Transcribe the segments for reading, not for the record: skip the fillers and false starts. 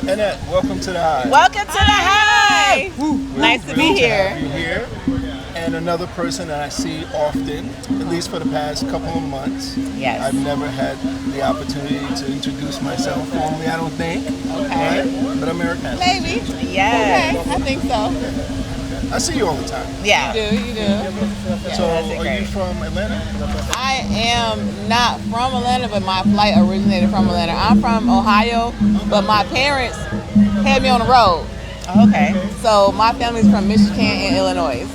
Annette, welcome to the Hive. Welcome to the Hive. Nice to be here. Have you here. And another person that I see often, at least for the past couple of months. Yes. I've never had the opportunity to introduce myself formally, I don't think. Okay. Right? But American. Maybe. Yes. Okay, I think so. I see you all the time. Yeah. You do. So, that's are great. you from Atlanta? I am not from Atlanta, but my flight originated from Atlanta. I'm from Ohio, but my parents had me on the road. Okay. So my family's from Michigan and Illinois.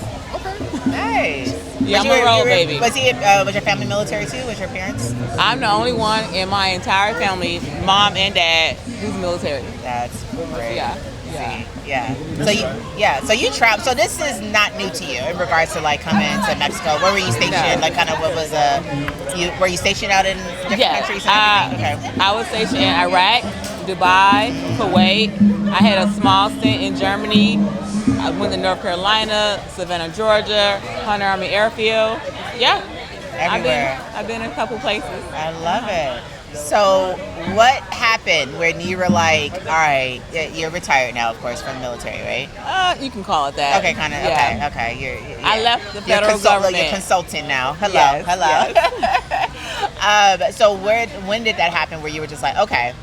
Nice. Yeah, Was I'm a road baby. Was your family military too? Was your parents? I'm the only one in my entire family, mom and dad, who's military. That's great. Yeah. See, yeah. So you travel. So this is not new to you in regards to like coming to Mexico. Where were you stationed? No. Like kind of what was were you stationed out in different countries? And everything? I was stationed in Iraq, Dubai, Kuwait. I had a small stint in Germany. I went to North Carolina, Savannah, Georgia, Hunter Army Airfield. Yeah. Everywhere. I've been in a couple places. I love it. So what happened when you were like, all right, you're retired now, of course, from the military, right? You can call it that. Okay, kind of. Yeah. Okay. I left the federal government. You're consulting now. Hello. Yes, Hello. So when did that happen? Where you were just like, okay,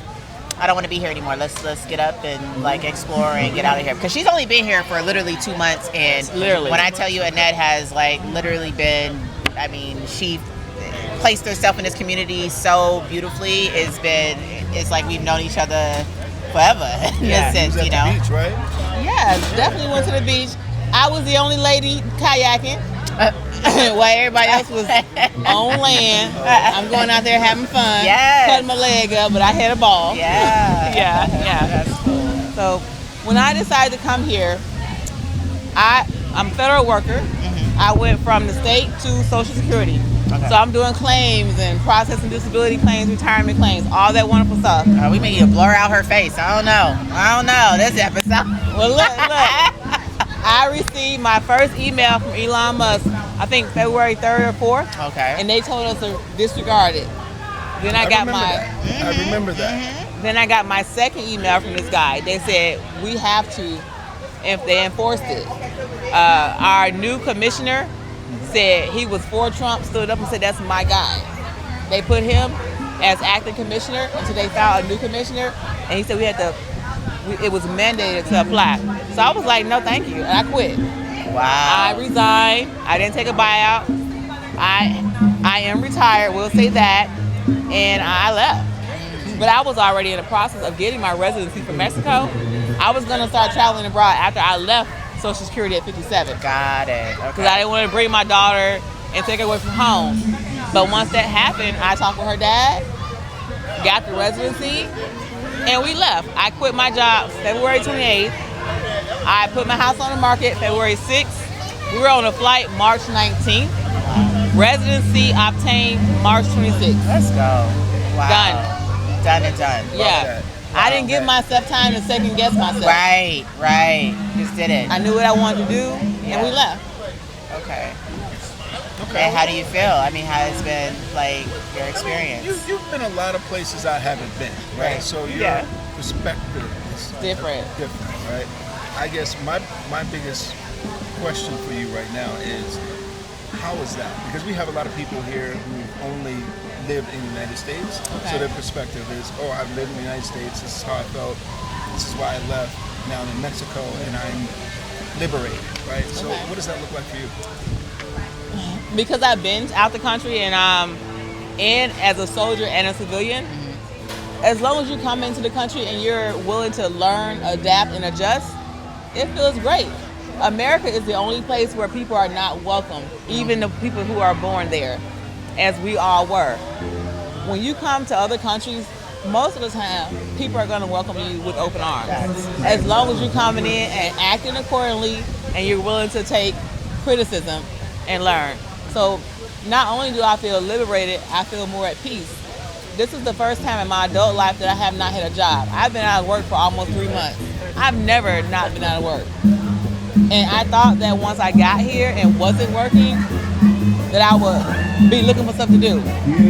I don't want to be here anymore. Let's get up and like explore and get out of here. Because she's only been here for literally 2 months, and Literally. when I tell you, Annette has like literally been. I mean, she placed herself in this community so beautifully. It's like we've known each other forever in a sense, You was at the beach, right? Yeah, definitely went to the beach. I was the only lady kayaking while everybody else was on land. I'm going out there having fun, cutting my leg up, but I had a ball. Yeah. Yeah. That's cool. So when I decided to come here, I'm a federal worker. I went from the state to Social Security. Okay. So I'm doing claims and processing disability claims, retirement claims, all that wonderful stuff. We may need to blur out her face. I don't know. This episode. Well, look. I received my first email from Elon Musk, I think February 3rd or 4th. Okay. And they told us to disregard it. Then I got I remember that. Then I got my second email from this guy. They said we have to, if they enforced it. Our new commissioner said he was for Trump, stood up and said that's my guy. They put him as acting commissioner until they found a new commissioner, and he said it was mandated to apply. So I was like, no, thank you, and I quit. Wow. I resigned. I didn't take a buyout. I am retired. We'll say that, and I left. But I was already in the process of getting my residency from Mexico. I was gonna start traveling abroad after I left Social Security at 57. Got it. Okay. Because I didn't want to bring my daughter and take her away from home. But once that happened, I talked with her dad, got the residency, and we left. I quit my job February 28th. I put my house on the market February 6th. We were on a flight March 19th. Residency obtained March 26th. Let's go. Wow. Done and done. Yeah. I didn't give myself time to second guess myself. Right. Just did it. I knew what I wanted to do, and we left. Okay. And how do you feel? I mean, how has been like your experience? You've been a lot of places I haven't been, right? So your perspective is Different, right? I guess my biggest question for you right now is, how is that? Because we have a lot of people here who only lived in the United States, so their perspective is, I've lived in the United States, this is how I felt, this is why I left, now I'm in Mexico, and I'm liberated, right? So what does that look like for you? because I've been out the country and I'm in as a soldier and a civilian, as long as you come into the country and you're willing to learn, adapt, and adjust, it feels great. America is the only place where people are not welcome, even the people who are born there, as we all were. When you come to other countries, most of the time, people are going to welcome you with open arms. As long as you're coming in and acting accordingly and you're willing to take criticism and learn. So not only do I feel liberated, I feel more at peace. This is the first time in my adult life that I have not had a job. I've been out of work for almost 3 months. I've never not been out of work. And I thought that once I got here and wasn't working, that I would be looking for stuff to do.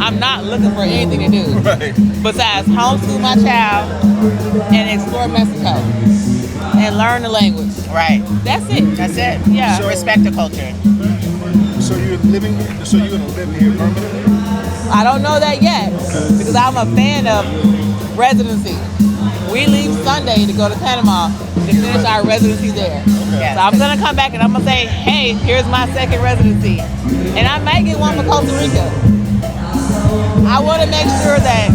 I'm not looking for anything to do Right. besides homeschool my child and explore Mexico and learn the language. Right. That's it. That's it. Yeah. So- Respect the culture. So you're gonna live here permanently? I don't know that yet because I'm a fan of residency. We leave Sunday to go to Panama to finish our residency there. Yeah. So I'm gonna come back and I'm gonna say, hey, here's my second residency. And I might get one for Costa Rica. I wanna make sure that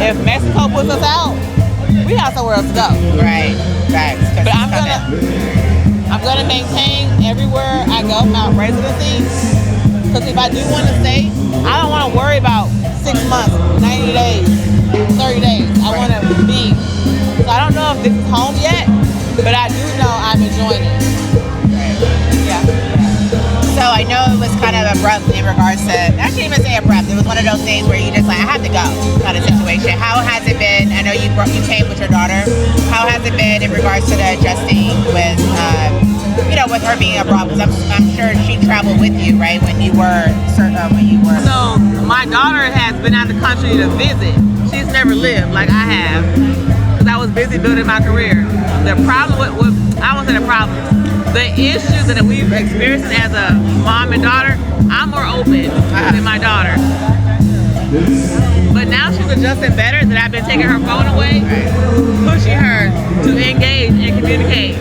if Mexico puts us out, we have somewhere else to go. Right. Right. But I'm gonna maintain everywhere I go my residency. Because if I do want to stay, I don't want to worry about 6 months, 90 days, 30 days. I want to be. So I don't know if this is home yet, but I do know I'm enjoying it. Yeah. So I know it was kind of abrupt in regards to, I shouldn't even say abrupt. It was one of those things where you just like, I have to go kind of situation. How has it been? I know you came with your daughter. How has it been in regards to the adjusting with, with her being abroad? Because I'm sure she traveled with you, right? When you were. So my daughter has been out of the country to visit. She's never lived like I have because I was busy building my career. The problem with I won't say the problem. The issues that we've experienced as a mom and daughter, I'm more open than my daughter. But now she's adjusting better that I've been taking her phone away, pushing her to engage and communicate.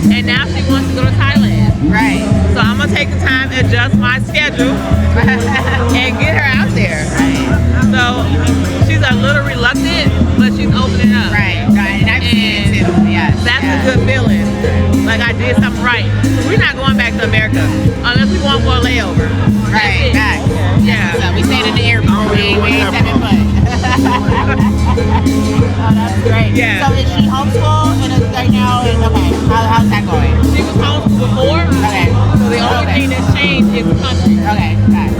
And now she wants to go to Thailand. Right. So I'm gonna take the time to adjust my schedule and get her out there. Right. So she's a little reluctant, but she's opening up. Right. And I've seen it too. Yes. That's a good feeling. Like I did something right. We're not going back to America unless we want for a layover. Right. Back. Yeah. So we stayed in the airport. We ain't 7 foot. Oh, that's great. Yeah. So is she homeschooled and is right now? And okay, how's that going? She was homeschooled before. Okay. So the only thing that's changed is the country. Okay.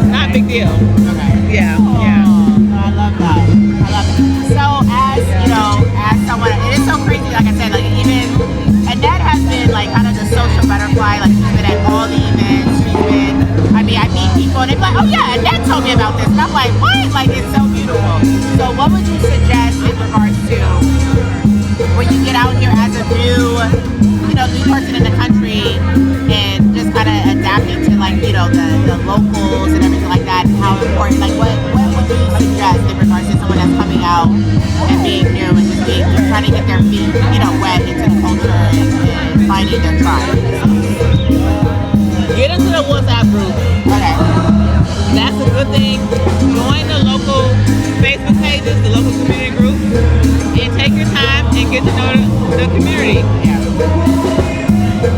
Not a big deal. Okay. Yeah. Oh, Yeah. I love that. I love it. So as someone, it is so crazy. Like I said, like even Annette has been like kind of the social butterfly. Like she's been at all the events. I meet people and they're like, oh yeah, Annette told me about this, and I'm like, what? Like it's so beautiful. So what would you suggest in regards to when you get out here as a new person in the country and just kind of adapting to like the locals and everything like that, and how important, like what would you suggest in regards to someone that's coming out and being new and just trying to get their feet wet into the culture and finding their tribe? Get into the WhatsApp group. Okay. That's a good thing. Join the local Facebook pages, the local community group, and take your time and get to know the community. Yeah.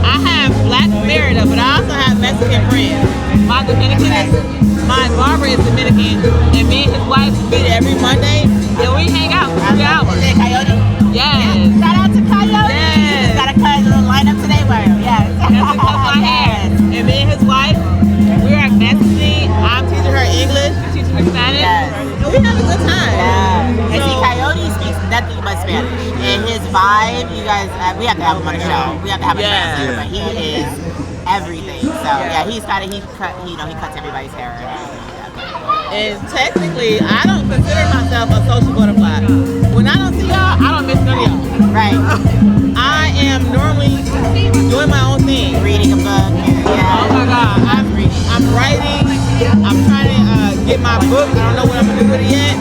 I have Black Mérida, but I also have Mexican friends. My barber is Dominican, and me and his wife meet every Monday, and we hang out for 3 hours. Is it Coyote? Yes. Shout out to Coyote. Yes. Got a cut a little lineup today, but yes. That's to cut my hair. And me and his wife, we're at messaging. I'm teaching her English, she's teaching her Spanish. Yes. And we have a good time. Yeah. And So- see, Coyote speaks nothing but Spanish. And his vibe, you guys, we have to have him on the show. We have to have a Yeah. translator, but he is everything. So yeah, he cuts everybody's hair. And technically, I don't consider myself a social butterfly. When I don't see y'all, I don't miss none of y'all. Right. I am normally doing my own thing. Reading a book. Oh my God, I'm writing. I'm trying to get my book. I don't know what I'm gonna do with it yet,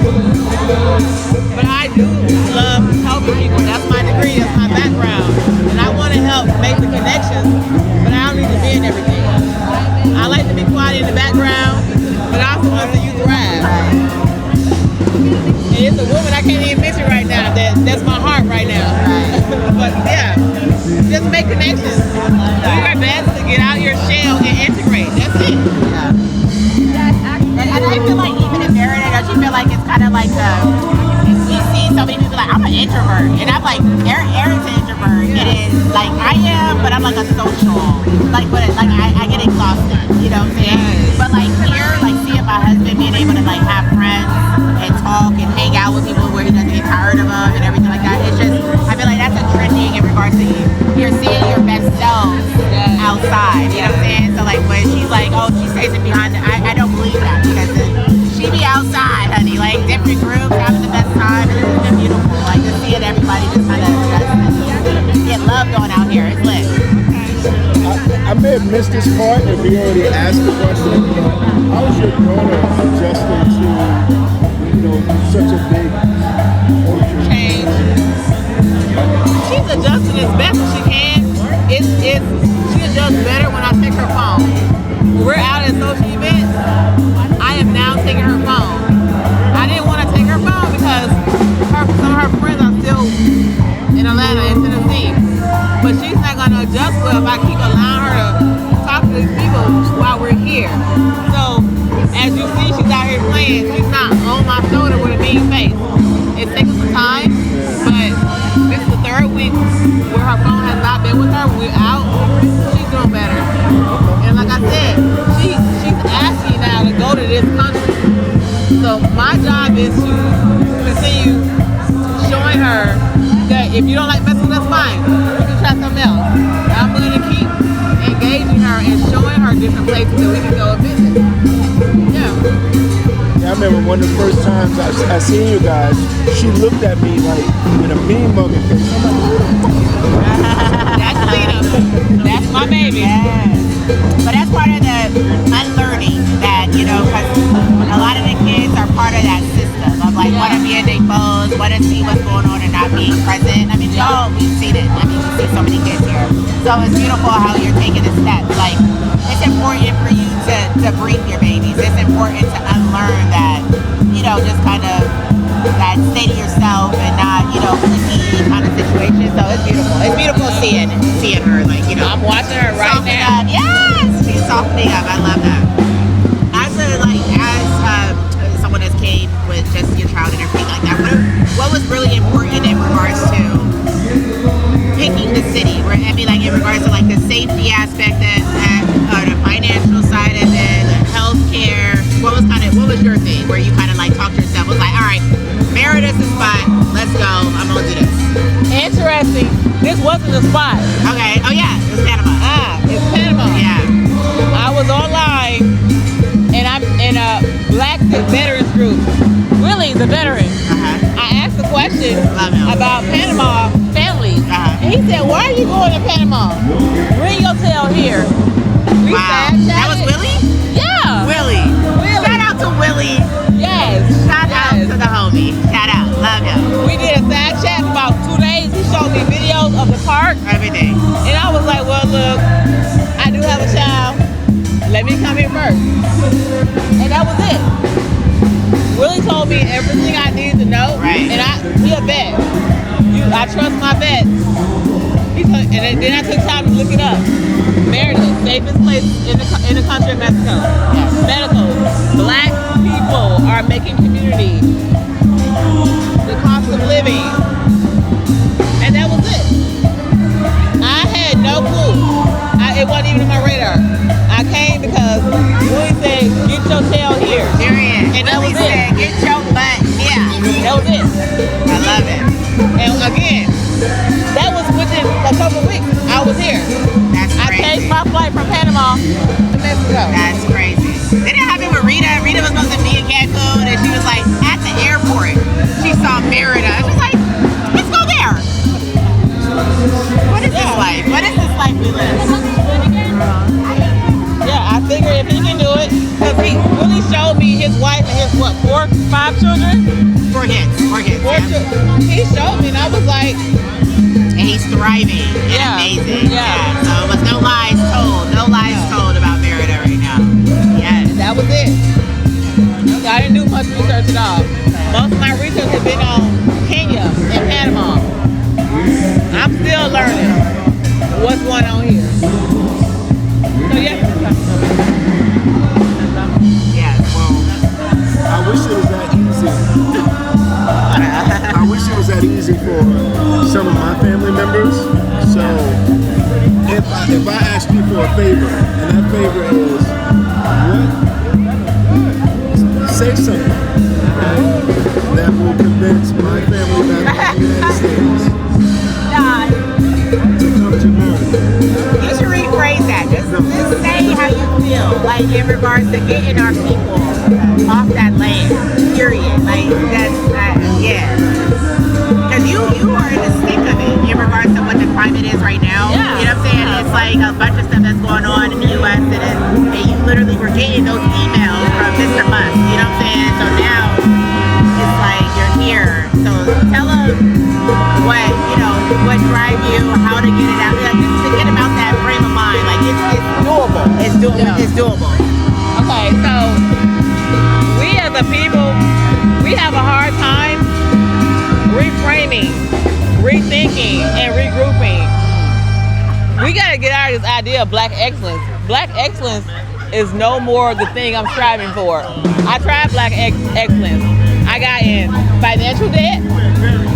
but I do love helping people. That's my degree. That's my background, and I want to help make the connections. But I don't need to be in everything. I like to be quiet in the background, but I also want to see you thrive. And it's a woman I can't even picture right now. That's my heart right now. But yeah, just make connections. Do your best to get out your shell and integrate. That's it. And I feel like even in Mérida, don't you feel like it's kind of like we see so many people like, I'm an introvert, and I'm like, Aaron's an introvert. It is like I am, but I'm like a social, like I get exhausted, you know what I'm saying? Yes. But like here, like seeing my husband being able to like have friends and talk and hang out with people where he doesn't get tired of them and everything like that. It's just, I feel like that's a trending in regards to you're seeing your best self outside, you know what I'm saying? So like when she's like, oh, she's missed this part if we already asked the question, but how's your daughter adjusting to, such a big culture change? She's adjusting as best as she can. She adjusts better when I take her phone. We're out at social events. I am now taking her phone. I didn't want to take her phone because some of her friends are still in Atlanta, in Tennessee. But she's not going to adjust well if I keep allowing her to talk to these people while we're here. So, as you see, she's out here playing. She's not on my shoulder with a mean face. It's taking some time, but this is the third week where her phone has not been with her. We're out. She's doing better. And like I said, she's asking now to go to this country. So my job is to continue showing her that if you don't like Mexico, that's fine. You can try something else. I'm going to keep engaging her and showing her different places that we can go and visit. Yeah, I remember one of the first times I seen you guys, she looked at me like with a mean mugging face. That's Lena. That's my baby. Yes. But that's part of the unlearning that, because a lot of the kids are part of that system of like want to be in their phones, want to see what's going on and not being present. I mean, we've seen it. I mean, we see so many kids here. So it's beautiful how you're taking the steps. Like, it's important for you to brief your babies. It's important to unlearn that, just kind of that state of yourself and not, cliquey kind of situation. So it's beautiful. It's beautiful seeing her, like, I'm watching her right now. up. Yes, she's softening up. I love that. As someone that came with just your child and everything like that, what was really important in regards to picking the city? I mean, like in regards to like the safety aspect or the financial side of it, the healthcare. What was your thing where you kind of like talked to yourself? Was like, all right, Merida's the spot. Let's go. I'm gonna do this. Interesting. This wasn't the spot. Okay. Oh yeah, it was Panama. It's Panama. Yeah. I was online and I'm in a Black veterans group. Willie, the veteran. I asked a question about Panama families. And he said, why are you going to Panama? Bring your tail here. Wow. That was Willie? Yeah. Willie. Shout out to Willie. Yes. Shout out to the homie. Shout out. Love him. We did a side chat for about 2 days. He showed me videos of the park. Everything. And I was like, well, look, I do have a child. Let me come here first. And that was it. Willie told me everything I needed to know. Right. And he a vet. I trust my vet. And then I took time to look it up. Mérida, safest place in the country of Mexico. Yes. Medical. Black people are making community. The cost of living. And that was it. I had no clue. It wasn't even on my radar. I came because Willie said, get your tail here. Period. And that was Willie said, it. get your butt here. That was it. I love it. And again, that was within a couple of weeks. I was here. That's I crazy. changed my flight from Panama to Mexico. That's crazy. They didn't have it with Rita. Rita was supposed to be in Cancun, and she was like, at the airport, she saw Mérida. She was like, let's go there. What is this life? What is this life we live? Yeah, I figured if he can do it, because he really showed me his wife and his, 4, 5 children? 4 kids. 4 kids. He showed me, and I was like, and he's thriving. And Yeah. amazing. Yeah. So it was no lies told. No lies told about Mérida right now. Yes. that was it. I didn't do much research at all. Most of my research has been on Kenya and Panama. I'm still learning what's going on here. So yeah. Yes. Well, I wish it was that easy. I wish it was that easy for some of my family members. So if I ask you for a favor, and that favor is say something, right, that will convince my family back in the United States to come to America. you should rephrase that. Just say how you feel, like in regards to getting our people off that land. Period. Like that's yeah. Because you are in the thick of it in regards to what the climate is right now. Yeah. You know what I'm saying? It's like a bunch of stuff that's going on in the So tell them what drive you, how to get it out. Like, just to get about that frame of mind. Like it's doable. It's doable. Yeah. It's doable. Okay, so we as a people, we have a hard time reframing, rethinking, and regrouping. We gotta get out of this idea of black excellence. Black excellence is no more the thing I'm striving for. I tried black excellence. I got in financial debt,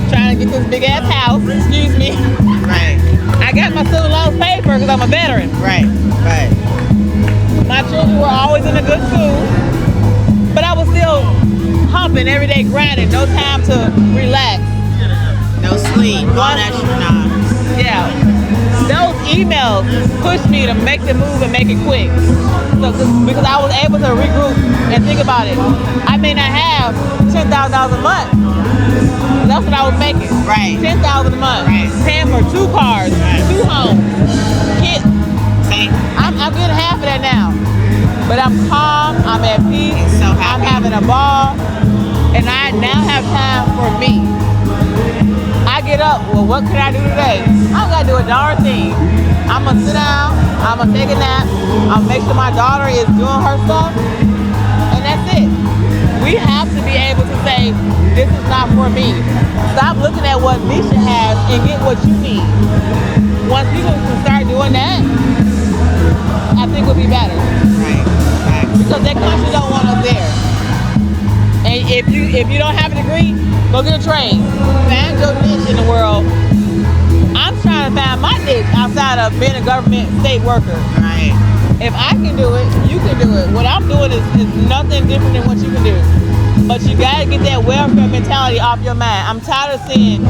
trying to get this big ass house, excuse me. Right. I got my student loans paid for because I'm a veteran. Right. Right. My children were always in a good school, but I was still humping every day, grinding, no time to relax. No sleep. All that shit. Nah. Yeah. Those emails pushed me to make the move and make it quick. So, because I was able to regroup and think about it. I may not have $10,000 a month. That's what I was making. Right. $10,000 a month. Right. Paying for 2 cars, 2 homes. Kids. See? I'm getting half of that now. But I'm calm, I'm at peace, So happy. I'm having a ball, and I now have time for me. I get up, well, what can I do today? I don't gotta do a darn thing. I'm gonna sit down, I'm gonna take a nap, I'm gonna make sure my daughter is doing her stuff, and that's it. We have to be able to say, this is not for me. Stop looking at what Nisha has and get what you need. Once people can start doing that, I think we'll be better. Right. Right. Because that country don't want us there. And if you don't have a degree, go get a trade. Find your niche in the world. I'm trying to find my niche outside of being a government state worker. Right. If I can do it, you can do it. What I'm doing is nothing different than what you can do. But you gotta get that welfare mentality off your mind. I'm tired of seeing,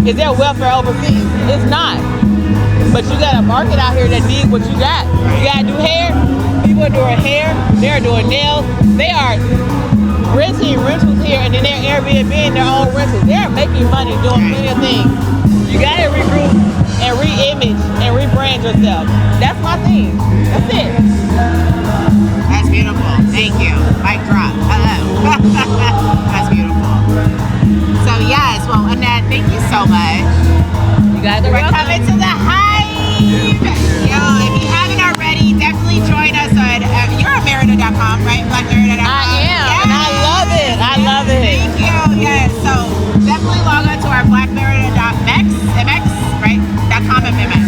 is there welfare overseas? It's not. But you got a market out here that needs what you got. You gotta do hair. People are doing hair. They're doing nails. They are renting rentals here, and then they're Airbnb their own rentals. They're making money doing plenty of things. You gotta regroup and re-image and rebrand yourself. That's my thing. That's it. That's beautiful. Thank you. Mic drop. Hello. That's beautiful. So yes, well, Annette, thank you so much. You guys are We're welcome. coming to the Hive. Yo, if you haven't already, definitely join us on you're on Mérida.com, right? BlackMerida.com. I am, and I love it. I love it. Thank you. Yes. So definitely log on to our BlackMerida.mx, MX, right? .com and MX.